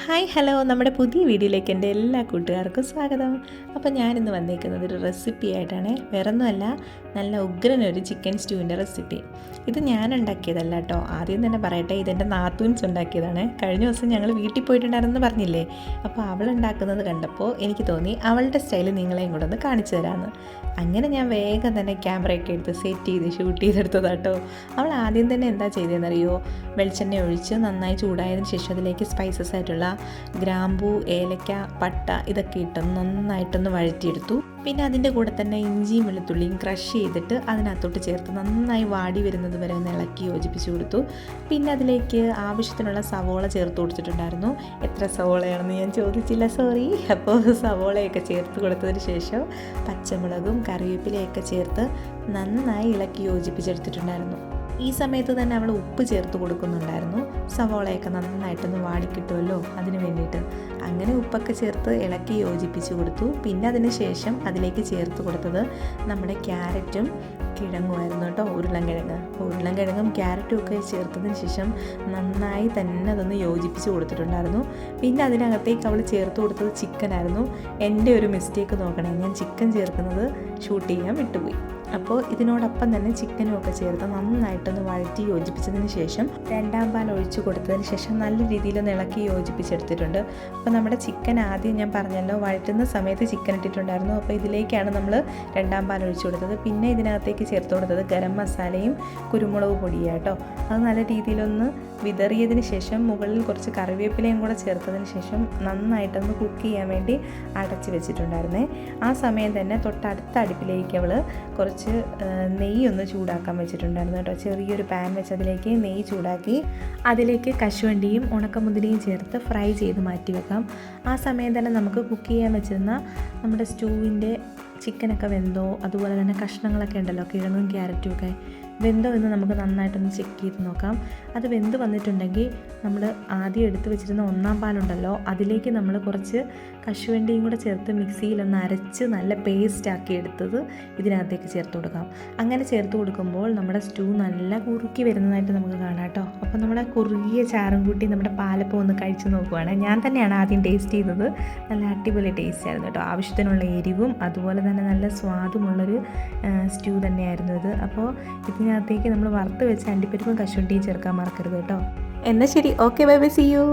Hi hello നമ്മുടെ പുതിയ വീഡിയോയിലേക്ക് എൻ്റെ എല്ലാ കൂട്ടുകാർക്കും സ്വാഗതം. അപ്പോൾ ഞാനിന്ന് വന്നേക്കുന്നത് ഒരു റെസിപ്പി ആയിട്ടാണ്. വേറൊന്നുമല്ല, നല്ല ഉഗ്രനൊരു ചിക്കൻ സ്റ്റൂവിൻ്റെ റെസിപ്പി. ഇത് ഞാൻ ഉണ്ടാക്കിയതല്ല കേട്ടോ. ആദ്യം തന്നെ പറയട്ടെ, ഇതെൻ്റെ നാത്തൂൻസ് ഉണ്ടാക്കിയതാണ്. കഴിഞ്ഞ ദിവസം ഞങ്ങൾ വീട്ടിൽ പോയിട്ടുണ്ടായിരുന്നെന്ന് പറഞ്ഞില്ലേ, അപ്പോൾ അവൾ ഉണ്ടാക്കുന്നത് കണ്ടപ്പോൾ എനിക്ക് തോന്നി അവളുടെ സ്റ്റൈൽ നിങ്ങളെയും കൂടെ ഒന്ന് കാണിച്ചു തരാമെന്ന്. അങ്ങനെ ഞാൻ വേഗം തന്നെ ക്യാമറയൊക്കെ എടുത്ത് സെറ്റ് ചെയ്ത് ഷൂട്ട് ചെയ്തെടുത്തതാട്ടോ. അവൾ ആദ്യം തന്നെ എന്താ ചെയ്തതെന്നറിയോ, വെളിച്ചെണ്ണ ഒഴിച്ച് നന്നായി ചൂടായതിന് ശേഷം അതിലേക്ക് സ്പൈസസ് ആയിട്ടുള്ള ഗ്രാമ്പൂ, ഏലക്ക, പട്ട ഇതൊക്കെ ഇട്ടൊന്ന് നന്നായിട്ടൊന്ന് വഴറ്റിയെടുത്തു. പിന്നെ അതിൻ്റെ കൂടെ തന്നെ ഇഞ്ചിയും വെളുത്തുള്ളിയും ക്രഷ് ചെയ്തിട്ട് അതിനകത്തോട്ട് ചേർത്ത് നന്നായി വാടി വരുന്നത് വരെ ഒന്ന് ഇളക്കി യോജിപ്പിച്ച് കൊടുത്തു. പിന്നെ അതിലേക്ക് ആവശ്യത്തിനുള്ള സവോള ചേർത്ത് കൊടുത്തിട്ടുണ്ടായിരുന്നു. എത്ര സവോളയാണെന്ന് ഞാൻ ചോദിച്ചില്ല, സോറി. അപ്പോൾ സവോളയൊക്കെ ചേർത്ത് കൊടുത്തതിന് ശേഷം പച്ചമുളകും കറിവേപ്പിലയൊക്കെ ചേർത്ത് നന്നായി ഇളക്കി യോജിപ്പിച്ചെടുത്തിട്ടുണ്ടായിരുന്നു. ഈ സമയത്ത് തന്നെ അവൾ ഉപ്പ് ചേർത്ത് കൊടുക്കുന്നുണ്ടായിരുന്നു. സവോളയൊക്കെ നന്നായിട്ടൊന്ന് വാടിക്കിട്ടുമല്ലോ, അതിന് വേണ്ടിയിട്ട്. അങ്ങനെ ഉപ്പൊക്കെ ചേർത്ത് ഇളക്കി യോജിപ്പിച്ച് കൊടുത്തു. പിന്നെ അതിന് ശേഷം അതിലേക്ക് ചേർത്ത് കൊടുത്തത് നമ്മുടെ ക്യാരറ്റും കിഴങ്ങുമായിരുന്നു കേട്ടോ, ഉരുളൻകിഴങ്ങും ക്യാരറ്റും ഒക്കെ ചേർത്തതിന് ശേഷം നന്നായി തന്നെ അതൊന്ന് യോജിപ്പിച്ച് കൊടുത്തിട്ടുണ്ടായിരുന്നു. പിന്നെ അതിനകത്തേക്ക് അവൾ ചേർത്ത് കൊടുത്തത് ചിക്കനായിരുന്നു. എൻ്റെ ഒരു മിസ്റ്റേക്ക് നോക്കണേ, ഞാൻ ചിക്കൻ ചേർക്കുന്നത് ഷൂട്ട് ചെയ്യാൻ വിട്ടുപോയി. അപ്പോൾ ഇതിനോടൊപ്പം തന്നെ ചിക്കനും ഒക്കെ ചേർത്ത് നന്നായിട്ടൊന്ന് വഴറ്റി യോജിപ്പിച്ചതിന് ശേഷം രണ്ടാം പാൽ ഒഴിച്ചു കൊടുത്തതിന് ശേഷം നല്ല രീതിയിലൊന്ന് ഇളക്കി യോജിപ്പിച്ചെടുത്തിട്ടുണ്ട്. അപ്പോൾ നമ്മുടെ ചിക്കൻ ആദ്യം ഞാൻ പറഞ്ഞല്ലോ, വഴറ്റുന്ന സമയത്ത് ചിക്കൻ ഇട്ടിട്ടുണ്ടായിരുന്നു. അപ്പോൾ ഇതിലേക്കാണ് നമ്മൾ രണ്ടാം പാൽ ഒഴിച്ചു കൊടുത്തത്. പിന്നെ ഇതിനകത്തേക്ക് ചേർത്ത് കൊടുത്തത് ഗരം മസാലയും കുരുമുളക് പൊടിയാട്ടോ. അത് നല്ല രീതിയിലൊന്ന് വിതറിയതിന് ശേഷം മുകളിൽ കുറച്ച് കറിവേപ്പിലയും കൂടെ ചേർത്തതിന് ശേഷം നന്നായിട്ടൊന്ന് കുക്ക് ചെയ്യാൻ വേണ്ടി അടച്ച് വെച്ചിട്ടുണ്ടായിരുന്നേ. ആ സമയം തന്നെ തൊട്ടടുത്ത അടുപ്പിലേക്ക് അവൾ കുറച്ച് നെയ്യ് ഒന്ന് ചൂടാക്കാൻ വെച്ചിട്ടുണ്ടായിരുന്നു കേട്ടോ. ചെറിയൊരു പാൻ വെച്ച് അതിലേക്ക് നെയ്യ് ചൂടാക്കി അതിലേക്ക് കശുവണ്ടിയും ഉണക്കമുന്തിരിയും ചേർത്ത് ഫ്രൈ ചെയ്ത് മാറ്റി വെക്കാം. ആ സമയം തന്നെ നമുക്ക് കുക്ക് ചെയ്യാൻ വെച്ചിരുന്ന നമ്മുടെ സ്റ്റൂവിൻ്റെ ചിക്കനൊക്കെ വെന്തോ, അതുപോലെ തന്നെ കഷ്ണങ്ങളൊക്കെ ഉണ്ടല്ലോ, കിഴങ്ങും ക്യാരറ്റും ഒക്കെ വെന്തോ എന്ന് നമുക്ക് നന്നായിട്ടൊന്ന് ചെക്ക് ചെയ്ത് നോക്കാം. അത് വെന്ത് വന്നിട്ടുണ്ടെങ്കിൽ നമ്മൾ ആദ്യം എടുത്ത് വെച്ചിരുന്ന ഒന്നാം പാലുണ്ടല്ലോ, അതിലേക്ക് നമ്മൾ കുറച്ച് കശുവണ്ടിയും കൂടെ ചേർത്ത് മിക്സിയിലൊന്ന് അരച്ച് നല്ല പേസ്റ്റാക്കി എടുത്തത് ഇതിനകത്തേക്ക് ചേർത്ത് കൊടുക്കാം. അങ്ങനെ ചേർത്ത് കൊടുക്കുമ്പോൾ നമ്മുടെ സ്റ്റൂ നല്ല കുറുക്കി വരുന്നതായിട്ട് നമുക്ക് കാണാം കേട്ടോ. അപ്പോൾ നമ്മുടെ കുറുകിയ ചാറും കൂട്ടി നമ്മുടെ പാലപ്പം ഒന്ന് കഴിച്ച് നോക്കുവാണ്. ഞാൻ തന്നെയാണ് ആദ്യം ടേസ്റ്റ് ചെയ്തത്. നല്ല അടിപൊളി ടേസ്റ്റ് ആയിരുന്നു കേട്ടോ. ആവശ്യത്തിനുള്ള എരിവും അതുപോലെ തന്നെ നല്ല സ്വാദുമുള്ളൊരു സ്റ്റൂ തന്നെയായിരുന്നു ഇത്. അപ്പോൾ ഇതിനകത്തേക്ക് നമ്മൾ വറുത്ത് വെച്ച് അണ്ടിപ്പരിപ്പും കശുവണ്ടിയും ചേർക്കാൻ മറക്കരുത് കേട്ടോ. എന്നാൽ ശരി, okay, bye bye, see U.